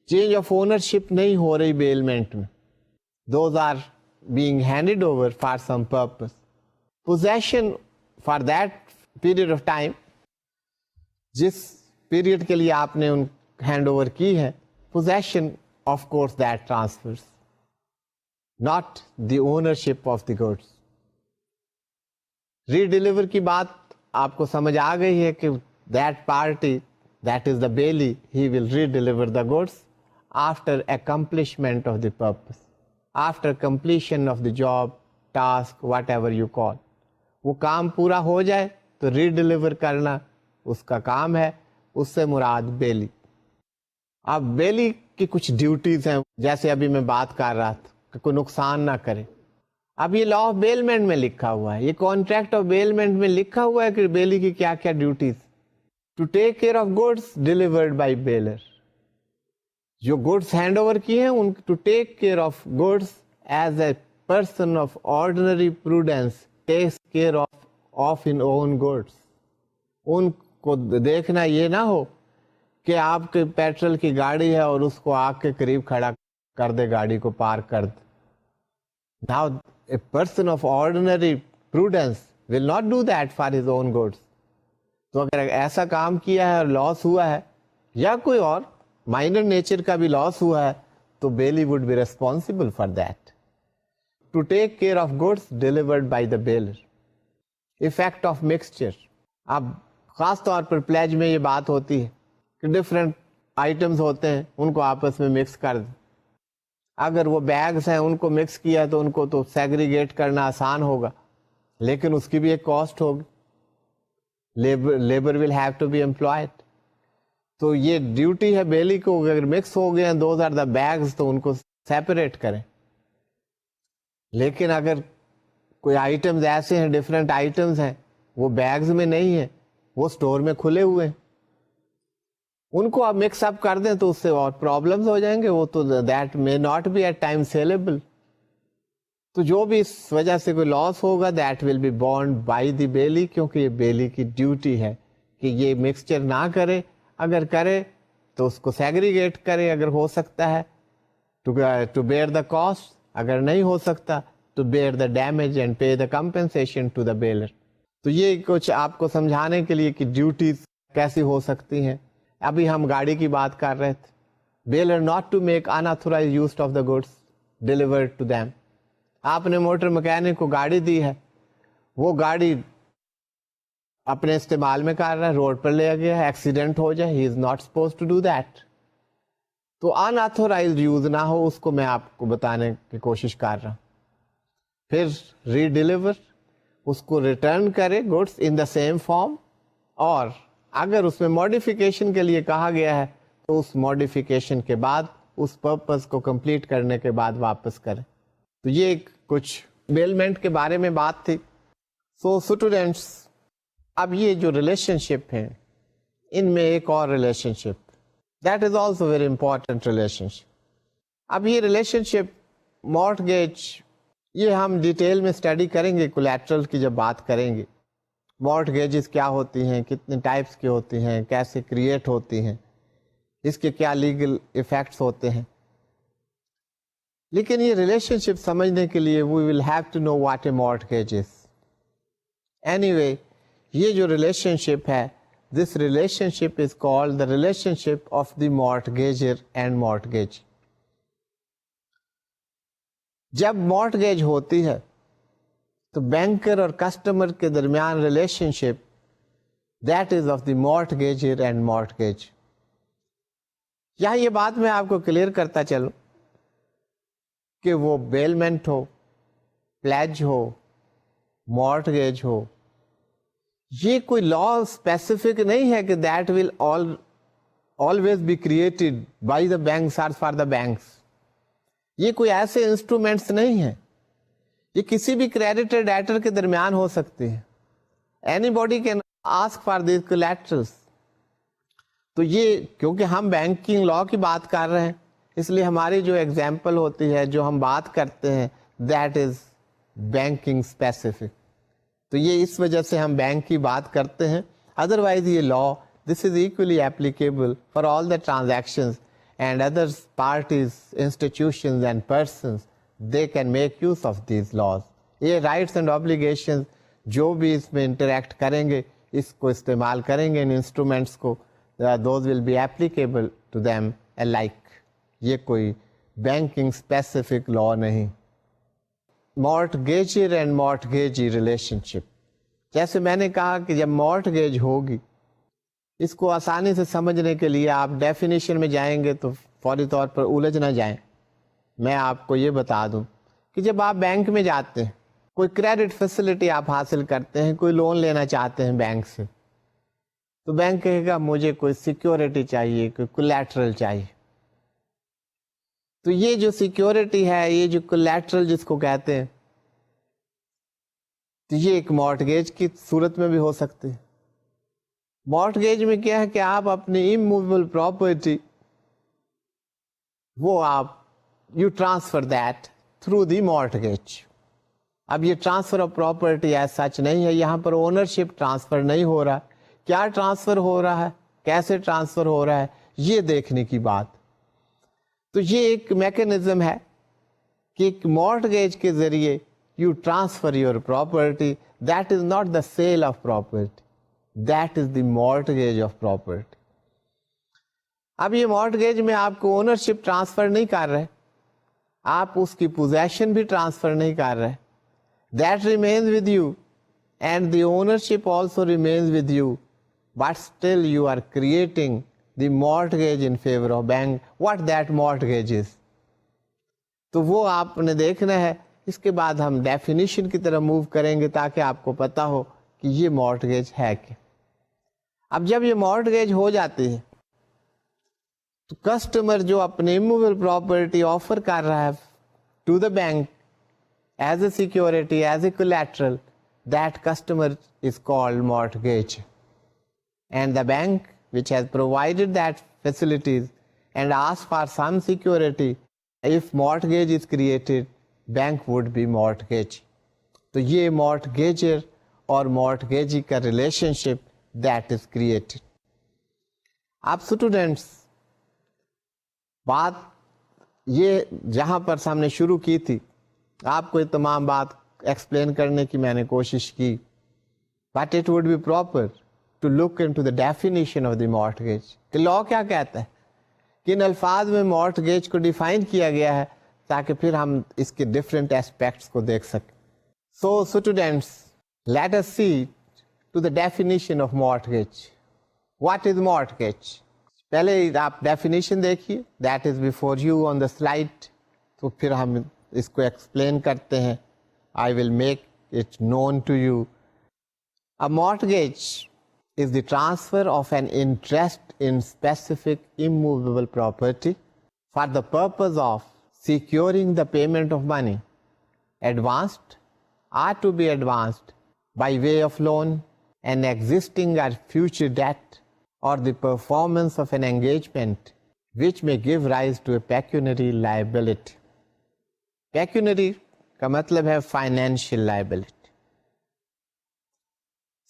چینج آف اونرشپ نہیں ہو رہی بیلمنٹ میں. Those are being handed over for some purpose. Possession for that period of time, جس پیریڈ کے لیے آپ نے ان ہینڈ اوور کی ہے, possession of course that transfers, not the ownership of the goods. ری-ڈیلیور کی بات آپ کو سمجھ آ گئی ہے کہ that party, that is the bailey, he will re-deliver the goods after accomplishment of the purpose, after completion of the job, task, whatever you call. وہ کام پورا ہو جائے تو ری ڈیلیور کرنا اس کا کام ہے, اس سے مراد بیلی. اب بیلی کی کچھ ڈیوٹیز ہیں, جیسے ابھی میں بات کر رہا تھا کہ کوئی نقصان نہ کرے. اب یہ لا آف بیلمنٹ میں لکھا ہوا ہے, یہ کانٹریکٹ آف بیلمنٹ میں لکھا ہوا ہے کہ بیلی کی کیا کیا duties. To take care of goods delivered by bailor, جو گڈس ہینڈ اوور کیے ہیں ان to take care of goods as a person of ordinary prudence takes care of in own goods. ان کو دیکھنا یہ نہ ہو کہ آپ کے پیٹرول کی گاڑی ہے اور اس کو آگ کے قریب کھڑا کر دے, گاڑی کو پارک کر دے. Now a person of ordinary prudence will not do that for his own goods. تو اگر ایسا کام کیا ہے اور لاس ہوا ہے, یا کوئی اور مائنر نیچر کا بھی لاس ہوا ہے, تو bailee would be responsible for that. To take care of goods delivered by the bailor. Effect of mixture, اب خاص طور پر پلیج میں یہ بات ہوتی ہے کہ ڈفرینٹ آئٹمس ہوتے ہیں, ان کو آپس میں مکس کر دیں. اگر وہ بیگز ہیں ان کو مکس کیا تو ان کو تو سیگریگیٹ کرنا آسان ہوگا, لیکن اس کی بھی ایک کاسٹ ہوگی. Labour will have to be employed. تو یہ ڈیوٹی ہے بیلی کو, اگر مکس ہو گئے ہیں دوز آر دا بیگز, تو ان کو سیپریٹ کریں. لیکن اگر کوئی آئٹمز ایسے ہیں, ڈفرینٹ آئٹمز ہیں, وہ بیگز میں نہیں ہیں, وہ اسٹور میں کھلے ہوئے ہیں, ان کو آپ مکس اپ کر دیں تو اس سے اور پرابلمز ہو جائیں گے. وہ تو that may not be at time saleable. تو جو بھی اس وجہ سے کوئی لاس ہوگا that will be borne by the bailee, کیونکہ یہ بیلی کی ڈیوٹی ہے کہ یہ مکسچر نہ کرے. اگر کرے تو اس کو سیگریگیٹ کرے اگر ہو سکتا ہے, ٹو بیئر دا کاسٹ. اگر نہیں ہو سکتا تو bear the damage and pay the compensation to the bailer. تو یہ کچھ آپ کو سمجھانے کے لیے کہ ڈیوٹیز کیسی ہو سکتی ہیں. ابھی ہم گاڑی کی بات کر رہے تھے. Bailor not to make unauthorized use of the goods delivered to them. آپ نے موٹر مکینک کو گاڑی دی ہے, وہ گاڑی اپنے استعمال میں کر رہا ہے, روڈ پر لے گیا ہے, ایکسیڈنٹ ہو جائے, he is not suppose to do that. تو انآتھورائزڈ یوز نہ ہو, اس کو میں آپ کو بتانے کی کوشش کر رہا ہوں. پھر ری ڈیلیور اس کو ریٹرن کرے goods in the same form, اور اگر اس میں ماڈیفیکیشن کے لیے کہا گیا ہے تو اس ماڈیفیکیشن کے بعد اس پرپز کو کمپلیٹ کرنے کے بعد واپس کرے. تو یہ کچھ بیلمنٹ کے بارے میں بات تھی. سو اسٹوڈینٹس, اب یہ جو ریلیشن شپ ہیں ان میں ایک اور relationship, that is also very important relationship. اب یہ ریلیشن شپ مارٹگیج, یہ ہم ڈیٹیل میں اسٹڈی کریں گے کولیٹرل کی جب بات کریں گے. مارٹگیجز کیا ہوتی ہیں, کتنے ٹائپس کی ہوتی ہیں, کیسے کریٹ ہوتی ہیں, اس کے کیا لیگل ایفیکٹس ہوتے ہیں. لیکن یہ ریلیشن شپ سمجھنے کے لیے we will have to know what a mortgage is. Anyway, یہ جو ریلیشن شپ ہے, this relationship is called the relationship of the mortgager and mortgage. جب مارٹگیج ہوتی ہے تو بینکر اور کسٹمر کے درمیان relationship that is of the mortgager and mortgage. یہاں یہ بات میں آپ کو کلیئر کرتا چلوں کہ وہ بیلمنٹ ہو, پلیج ہو, مارٹگیج ہو, یہ کوئی لا اسپیسیفک نہیں ہے کہ that will always be created by the banks اور فار دا بینکس. یہ کوئی ایسے انسٹرومینٹس نہیں ہیں, یہ کسی بھی کریڈیٹر ڈیٹر کے درمیان ہو سکتے ہیں. Any body can ask for these کولیٹرلس. تو یہ کیونکہ ہم بینکنگ لا کی بات کر رہے ہیں, اس لیے ہماری جو ایگزامپل ہوتی ہے, جو ہم بات کرتے ہیں, دیٹ از بینکنگ اسپیسیفک. تو یہ اس وجہ سے ہم بینک کی بات کرتے ہیں. ادروائز یہ law this is equally applicable for all the transactions and other parties, institutions and persons, they can make use of these laws. یہ rights and obligations جو بھی اس میں انٹریکٹ کریں گے, اس کو استعمال کریں گے, ان انسٹرومنٹس کو, those will be applicable to them alike. یہ کوئی بینکنگ اسپیسیفک لا نہیں. مارٹگیجر اینڈ مارٹگیجی ریلیشن شپ, جیسے میں نے کہا کہ جب مارٹگیج ہوگی, اس کو آسانی سے سمجھنے کے لیے آپ ڈیفینیشن میں جائیں گے تو فوری طور پر الجھ نہ جائیں. میں آپ کو یہ بتا دوں کہ جب آپ بینک میں جاتے ہیں, کوئی کریڈٹ فیسلٹی آپ حاصل کرتے ہیں, کوئی لون لینا چاہتے ہیں بینک سے, تو بینک کہے گا مجھے کوئی سیکیورٹی چاہیے, کوئی کولیٹرل چاہیے. تو یہ جو سیکیورٹی ہے, یہ جو کولیٹرل جس کو کہتے ہیں, تو یہ ایک مارٹگیج کی صورت میں بھی ہو سکتے ہیں. مارٹگیج میں کیا ہے کہ آپ اپنی اموویبل پراپرٹی وہ آپ you transfer that through the mortgage. اب یہ transfer of property as such نہیں ہے, یہاں پر اونرشپ ٹرانسفر نہیں ہو رہا. کیا ٹرانسفر ہو رہا ہے, کیسے ٹرانسفر ہو رہا ہے, یہ دیکھنے کی بات. تو یہ ایک میکینزم ہے کہ ایک مارٹگیج کے ذریعے you transfer your property. That is not the sale of property, that is the mortgage of property. اب یہ مارٹگیج میں آپ کو اونرشپ ٹرانسفر نہیں کر رہے, آپ اس کی پوزیشن بھی ٹرانسفر نہیں کر رہے. That remains with you and the ownership also remains with you, but still you are creating the mortgage in favour of bank. What that mortgage is, تو وہ آپ نے دیکھنا ہے. اس کے بعد ہم ڈیفینیشن کی طرف موو کریں گے تاکہ آپ کو پتا ہو کہ یہ مارٹگیج ہے کیا. اب جب یہ مارٹگیج ہو جاتی ہے تو کسٹمر جو اپنے اموویبل پراپرٹی آفر کر رہا ہے to the bank as a security, as a collateral, that customer is called mortgage. And the bank which has provided that facilities and asked for some security, if mortgage is created, bank would be mortgage. تو یہ mortgager اور mortgagee کا relationship that is created. آپ students بات یہ جہاں پر ہم نے شروع کی تھی, آپ کو یہ تمام بات ایکسپلین کرنے کی میں نے کوشش کی, but it would be proper to look into the definition of the mortgage. کہ لا کیا کہتا ہے, کن الفاظ میں mortgage کو ڈیفائن کیا گیا ہے, تاکہ پھر ہم اس کے ڈفرینٹ ایسپیکٹس کو دیکھ سکیں. So students, let us see to the definition of mortgage. What is mortgage? پہلے آپ ڈیفینیشن دیکھیے, that is before you on the slide. تو پھر ہم اس کو ایکسپلین کرتے ہیں. I will make it known to you. A mortgage is the transfer of an interest in specific immovable property for the purpose of securing the payment of money, advanced or to be advanced by way of loan, an existing or future debt, or the performance of an engagement which may give rise to a pecuniary liability. Pecuniary کا مطلب ہے financial liability.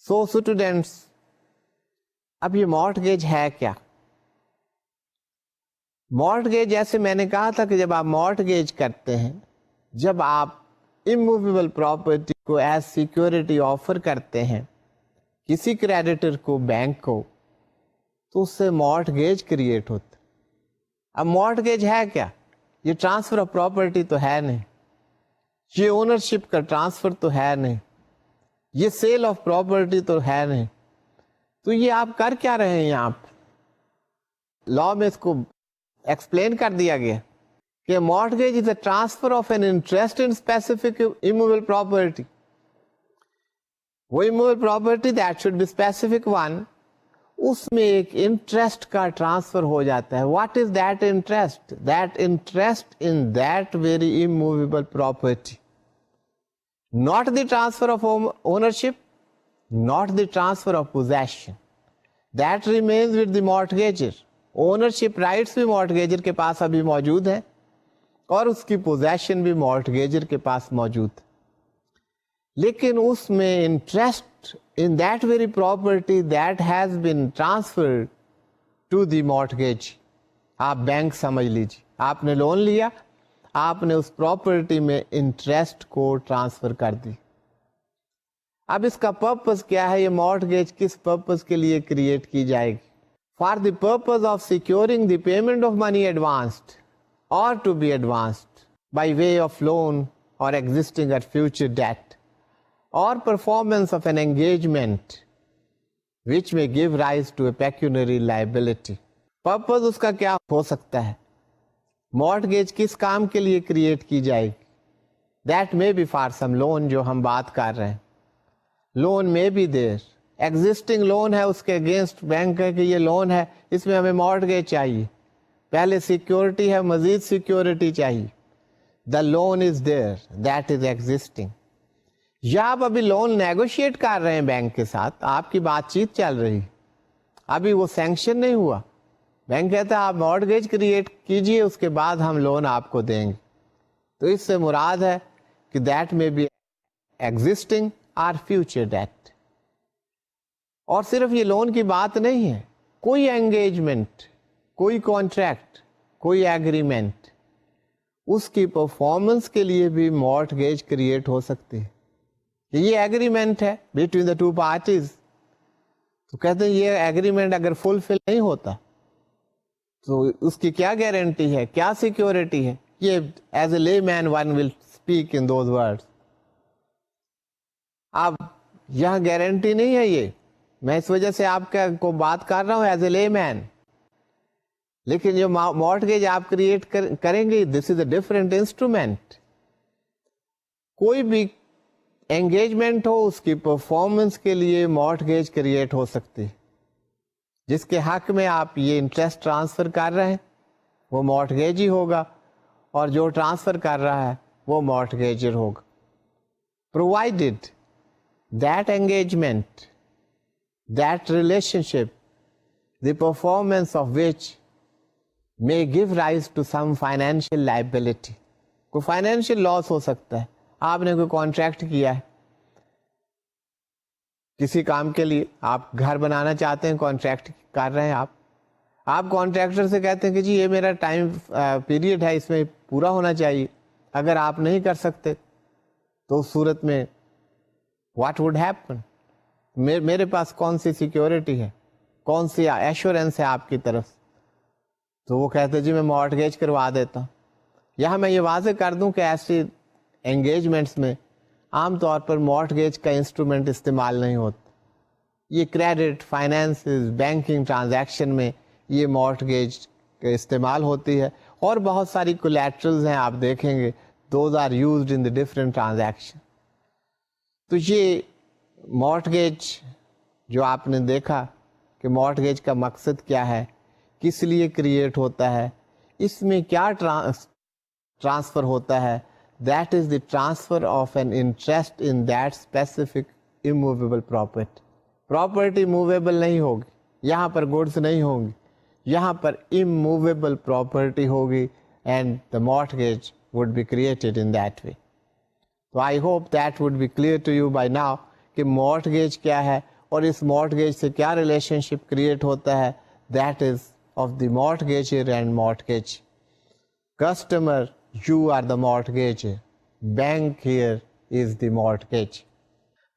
سو students, اب یہ mortgage ہے کیا؟ Mortgage جیسے میں نے کہا تھا کہ جب آپ مارٹگیج کرتے ہیں، جب آپ اموویبل پراپرٹی کو ایز سیکورٹی آفر کرتے ہیں کسی کریڈیٹر کو، بینک کو، تو اس سے مارٹگیج کریٹ ہوتا. اب مارٹگیج ہے کیا؟ یہ ٹرانسفر آف پراپرٹی تو ہے نہیں، یہ اونرشپ کا ٹرانسفر تو ہے نہیں، یہ سیل آف پراپرٹی تو ہے نہیں. تو یہ آپ کر کیا رہے ہیں؟ یہاں لا میں اس کو ایکسپلین کر دیا گیا کہ mortgage is a transfer of an interest in specific immovable property. وہ immovable property that should be specific one, اس میں ایک انٹرسٹ کا ٹرانسفر ہو جاتا ہے. What is that interest? That interest in that very immovable property. Not the transfer of ownership, not the transfer of possession. That remains with the mortgager. Ownership rights بھی mortgager کے پاس ابھی موجود ہیں اور اس کی possession بھی mortgager کے پاس موجود ہے. لیکن اس میں interest in that very property that has been transferred to the mortgage. آپ بینک سمجھ لیجیے، آپ نے لون لیا، آپ نے اس پراپرٹی میں انٹرسٹ کو ٹرانسفر کر دی. اب اس کا پرپز کیا ہے؟ یہ مارٹگیج کس پرپز کے لیے کریٹ کی جائے گی؟ For the purpose of securing the payment of money advanced or to be advanced by way of loan or existing or future debt or performance of an engagement which may give rise to a pecuniary liability. Purpose اس کا کیا ہو سکتا ہے؟ Mortgage کس کام کے لیے create کی جائے گی؟ That may be for some loan, جو ہم بات کر رہے ہیں. لون میں بھی دیر ایگزسٹنگ لون ہے، اس کے اگینسٹ بینک ہے کہ یہ لون ہے، اس میں ہمیں مارٹگیج چاہیے، پہلے سیکورٹی ہے، مزید سیکورٹی چاہیے. The loan is there, that is existing. یا آپ ابھی لون نیگوشیٹ کر رہے ہیں بینک کے ساتھ، آپ کی بات چیت چل رہی، ابھی وہ سینکشن نہیں ہوا، بینک کہتا ہے آپ مارٹگیج کریٹ کیجئے، اس کے بعد ہم لون آپ کو دیں گے. تو اس سے مراد ہے کہ دیٹ میں بی ایگزسٹنگ اور فیوچر ڈیٹ. اور صرف یہ لون کی بات نہیں ہے، کوئی انگیجمنٹ، کوئی کانٹریکٹ، کوئی ایگریمنٹ، اس کی پرفارمنس کے لیے بھی مارٹگیج کریٹ ہو سکتی ہے. یہ ایگریمنٹ ہے بٹوین دا ٹو پارٹیز، تو کہتے ہیں یہ ایگریمنٹ اگر فلفل نہیں ہوتا تو اس کی کیا گارنٹی ہے، کیا سیکورٹی ہے؟ یہ is a layman one will speak in those words. اب یہاں گارنٹی نہیں ہے، یہ میں اس وجہ سے آپ کو بات کر رہا ہوں ایز اے لے مین. لیکن جو مارٹگیج آپ کریٹ کریں گے، دس از اے ڈفرنٹ انسٹرومینٹ. کوئی بھی انگیجمنٹ ہو، اس کی پرفارمنس کے لیے مارٹگیج کریٹ ہو سکتی ہے. جس کے حق میں آپ یہ انٹرسٹ ٹرانسفر کر رہے ہیں وہ مارٹگیج ہی ہوگا، اور جو ٹرانسفر کر رہا ہے وہ مارٹگیجر ہوگا. Provided that engagement, that relation ship, the performance of which may give rise to some financial liability. کوئی فائنینشیل لاس ہو سکتا ہے. آپ نے کوئی کانٹریکٹ کیا ہے کسی کام کے لیے، آپ گھر بنانا چاہتے ہیں، کانٹریکٹ کر رہے ہیں، آپ کانٹریکٹر سے کہتے ہیں کہ جی یہ میرا ٹائم پیریڈ ہے، اس میں پورا ہونا چاہیے، اگر آپ نہیں کر سکتے تو اس صورت میں واٹ وڈ ہیپن؟ میرے پاس کون سی سیکورٹی ہے، کون سی ایشورنس ہے آپ کی طرف؟ تو وہ کہتے جی میں مارٹگیج کروا دیتا ہوں. یہاں میں یہ واضح کر دوں کہ ایسی انگیجمنٹس میں عام طور پر مارٹگیج کا انسٹرومنٹ استعمال نہیں ہوتا. یہ کریڈٹ، فائنینس، بینکنگ ٹرانزیکشن میں یہ مارٹگیج کا استعمال ہوتی ہے، اور بہت ساری کولیٹرلز ہیں آپ دیکھیں گے، those are used in the different transaction. تو یہ مارٹگیج جو آپ نے دیکھا کہ مارٹگیج کا مقصد کیا ہے, کس لیے کریٹ ہوتا ہے, اس میں کیا ٹرانسفر ہوتا ہے, that is the transfer of an interest in that specific immovable property. Property movable نہیں ہوگی, یہاں پر گڈس نہیں ہوں گی, یہاں پر اموویبل پراپرٹی ہوگی, and the mortgage would be created in that way. تو I hope that would be clear to you by now کہ مارٹگیج کیا ہے اور اس مارٹگیج سے کیا ریلیشن شپ کریٹ ہوتا ہے. That is of the mortgager and mortgage. Customer, you are the mortgager, bank here is the mortgage.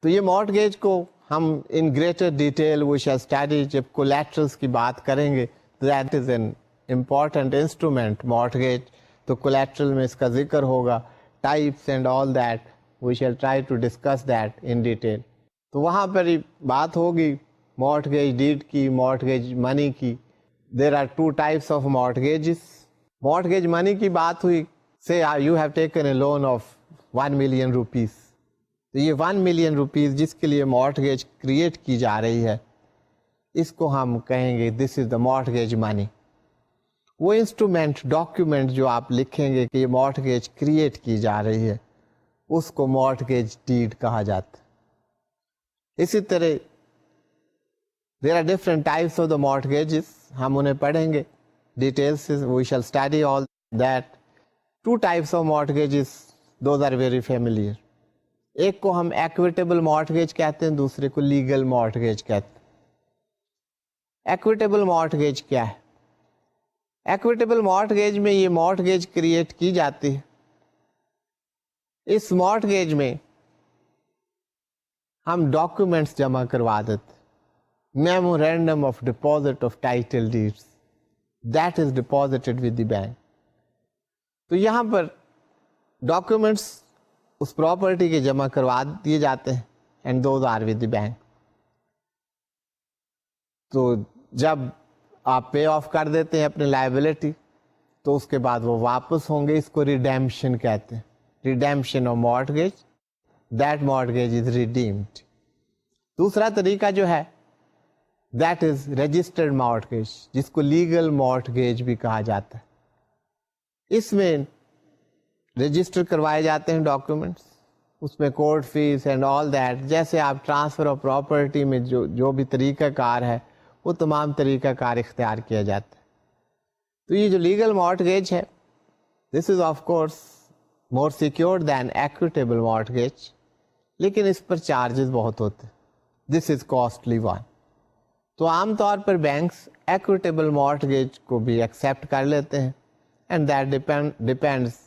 تو یہ مارٹگیج کو ہم in greater detail we shall study جب کولیٹرلس کی بات کریں گے. That is an important instrument mortgage. تو کولیٹرل میں اس کا ذکر ہوگا, types and all that we shall try to discuss that in detail. تو وہاں پر بات ہوگی مارٹگیج ڈیڈ کی, مارٹگیج منی کی. There are two types of mortgages. Mortgage money کی بات ہوئی, so you have taken a loan of 1 million rupees. تو یہ 1 million rupees جس کے لیے مارٹگیج کریٹ کی جا رہی ہے, اس کو ہم کہیں گے دس از دا مارٹگیج منی. وہ انسٹرومنٹ, ڈاکیومنٹ جو آپ لکھیں گے کہ یہ مارٹگیج کریٹ کی جا رہی ہے, اس کو مارٹگیج ڈیڈ کہا جاتا ہے. اسی طرح there are different types of the mortgages, ہم انہیں پڑھیں گے ڈیٹیل سے. We shall study all that. 2 types of mortgages, those are very familiar. ایک کو ہم ایکویٹیبل مارٹگیج کہتے ہیں, دوسرے کو لیگل مارٹگیج کہتے ہیں. ایکویٹیبل مارٹگیج کیا ہے؟ ایکویٹیبل مارٹگیج میں یہ مارٹگیج کریٹ کی جاتی ہے. اس مارٹگیج میں ہم ڈاکومنٹس جمع کروا دیتے. Memorandum of deposit of title deeds, that is deposited with the bank. تو یہاں پر ڈاکومنٹس اس پراپرٹی کے جمع کروا دیے جاتے ہیں, and those are with the bank. تو جب آپ پے آف کر دیتے ہیں اپنی لائبلٹی, تو اس کے بعد وہ واپس ہوں گے. اس کو ریڈیمپشن کہتے ہیں, redemption of mortgage, that mortgage is redeemed. دوسرا طریقہ جو ہے دیٹ از رجسٹرڈ مارٹگیج, جس کو لیگل مارٹگیج بھی کہا جاتا ہے. اس میں رجسٹر کروائے جاتے ہیں ڈاکیومنٹس, اس میں court fees and all that. جیسے آپ ٹرانسفر آف پراپرٹی میں جو بھی طریقہ کار ہے, وہ تمام طریقہ کار اختیار کیا جاتا ہے. تو یہ جو لیگل مارٹگیج ہے, this is of course more secure than equitable mortgage, لیکن اس پر چارجز بہت ہوتے ہیں. This is costly one. تو عام طور پر بینکس ایکویٹیبل مارٹگیج کو بھی ایکسیپٹ کر لیتے ہیں, and that depends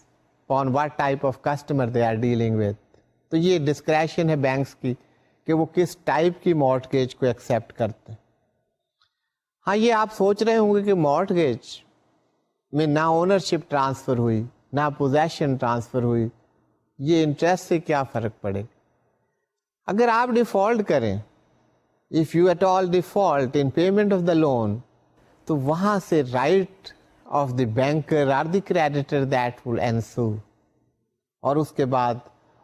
on what type of customer they are dealing with. تو یہ ڈسکریشن ہے بینکس کی کہ وہ کس ٹائپ کی مارٹگیج کو ایکسیپٹ کرتے ہیں. ہاں, یہ آپ سوچ رہے ہوں گے کہ مارٹگیج میں نہ اونرشپ ٹرانسفر ہوئی, نہ پوزیشن ٹرانسفر ہوئی, یہ انٹرسٹ سے کیا فرق پڑے. اگر آپ ڈیفالٹ کریں, if you at all default in payment of the loan, تو وہاں سے right of the banker or the creditor that will ensue, اور اس کے بعد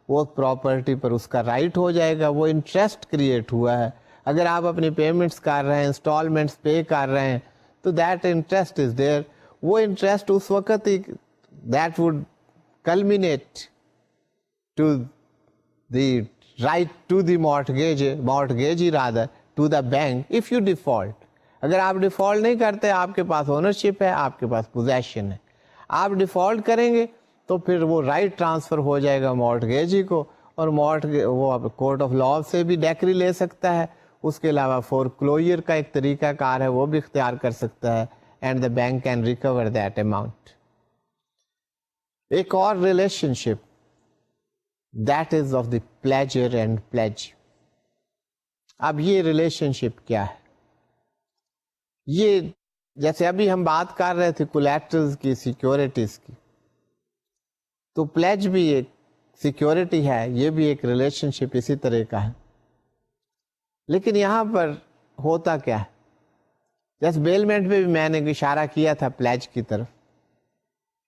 وہ پراپرٹی پر اس کا رائٹ ہو جائے گا. وہ انٹرسٹ کریٹ ہوا ہے. اگر آپ اپنی پیمنٹس کر رہے ہیں, انسٹالمنٹس پے کر رہے ہیں, تو دیٹ انٹرسٹ از دیئر. وہ انٹرسٹ اس وقت ہی that would culminate to the right to the mortgage rather to the bank if you default. اگر آپ ڈیفالٹ نہیں کرتے, آپ کے پاس اونرشپ ہے, آپ کے پاس پوزیشن ہے. آپ ڈیفالٹ کریں گے تو پھر وہ رائٹ ٹرانسفر ہو جائے گا مارٹگیجی کو, اور وہ کورٹ آف لا سے بھی ڈیکری لے سکتا ہے. اس کے علاوہ فور کلوجر کا ایک طریقہ کار ہے, وہ بھی اختیار کر سکتا ہے, and the bank can recover that amount. ایک اور relationship, that is of the pledger and pledge. اب یہ ریلیشن شپ کیا ہے؟ یہ جیسے ابھی ہم بات کر رہے تھے کولیٹرلز کی, سیکیورٹیز کی, تو پلیج بھی ایک سیکیورٹی ہے, یہ بھی ایک ریلیشن شپ اسی طرح کا ہے. لیکن یہاں پر ہوتا کیا ہے, جیسے بیلمنٹ میں بھی میں نے اشارہ کیا تھا پلیج کی طرف.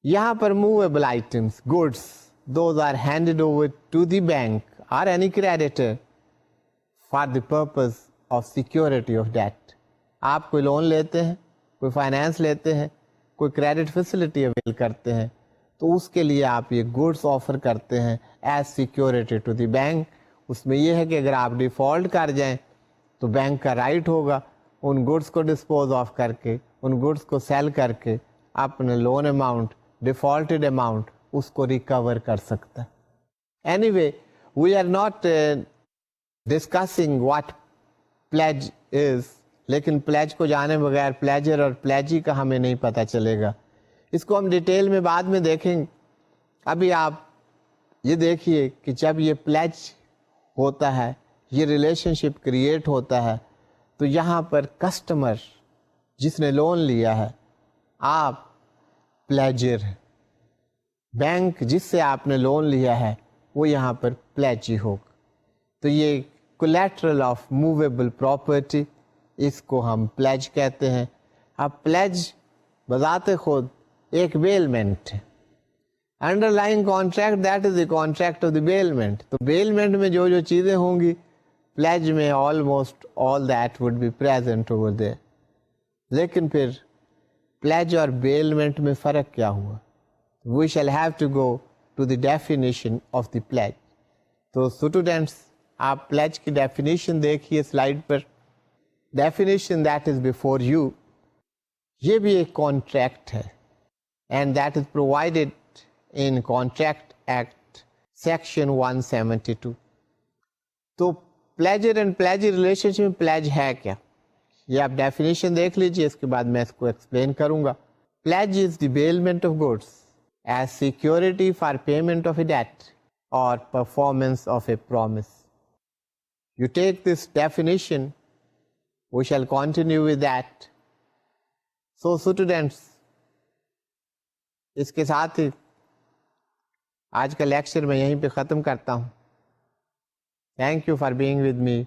یہاں پر movable items, goods, those are handed over to the bank or any creditor for the purpose of security of debt. آپ کوئی لون لیتے ہیں, کوئی فائنینس لیتے ہیں, کوئی کریڈٹ فیسلٹی اویل کرتے ہیں, تو اس کے لیے آپ یہ گڈس آفر کرتے ہیں as security to the bank. اس میں یہ ہے کہ اگر آپ ڈیفالٹ کر جائیں تو بینک کا رائٹ ہوگا ان گڈس کو ڈسپوز آف کر کے, ان گڈس کو سیل کر کے اپنے لون اماؤنٹ, ڈیفالٹڈ اماؤنٹ اس کو ریکور کر سکتا ہے. Anyway we are not discussing what pledge is, لیکن پلیج کو جانے بغیر پلیجر اور پلیجی کا ہمیں نہیں پتہ چلے گا. اس کو ہم ڈیٹیل میں بعد میں دیکھیں گے. ابھی آپ یہ دیکھیے کہ جب یہ پلیج ہوتا ہے, یہ ریلیشن شپ کریٹ ہوتا ہے, تو یہاں پر کسٹمر جس نے لون لیا ہے, آپ پلیجر ہیں, بینک جس سے آپ نے لون لیا ہے وہ یہاں پر پلیجی ہوگا. تو یہ کولیٹرل آف موویبل پراپرٹی, اس کو ہم پلیج کہتے ہیں. اب پلیج بذات خود ایک بیلمنٹ ہے. Underlying contract that is the contract of the bailment. تو بیلمنٹ میں جو جو چیزیں ہوں گی پلیج میں almost all that would be present over there. لیکن پھر پلیج اور بیلمنٹ میں فرق کیا ہوا؟ We shall have to go to the definition of the pledge. تو اسٹوڈینٹس آپ پلیج کی ڈیفینیشن دیکھیے سلائڈ پر. Definition that is before you, یہ بھی ایک کانٹریکٹ ہے and that is provided in contract act section 172. تو پلیجر اینڈ پلیجی ریلیشن شپ میں پلیج ہے کیا, یہ آپ ڈیفینیشن دیکھ لیجیے, اس کے بعد میں اس کو ایکسپلین کروں گا. Pledge is the bailment of goods as security for payment of a debt or performance of a promise. You take this definition, we shall continue with that. So students, اس کے ساتھ ہی آج کا لیکچر میں یہیں پہ ختم کرتا ہوں. Thank you for being with me.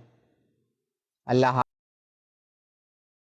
اللہ حافظ.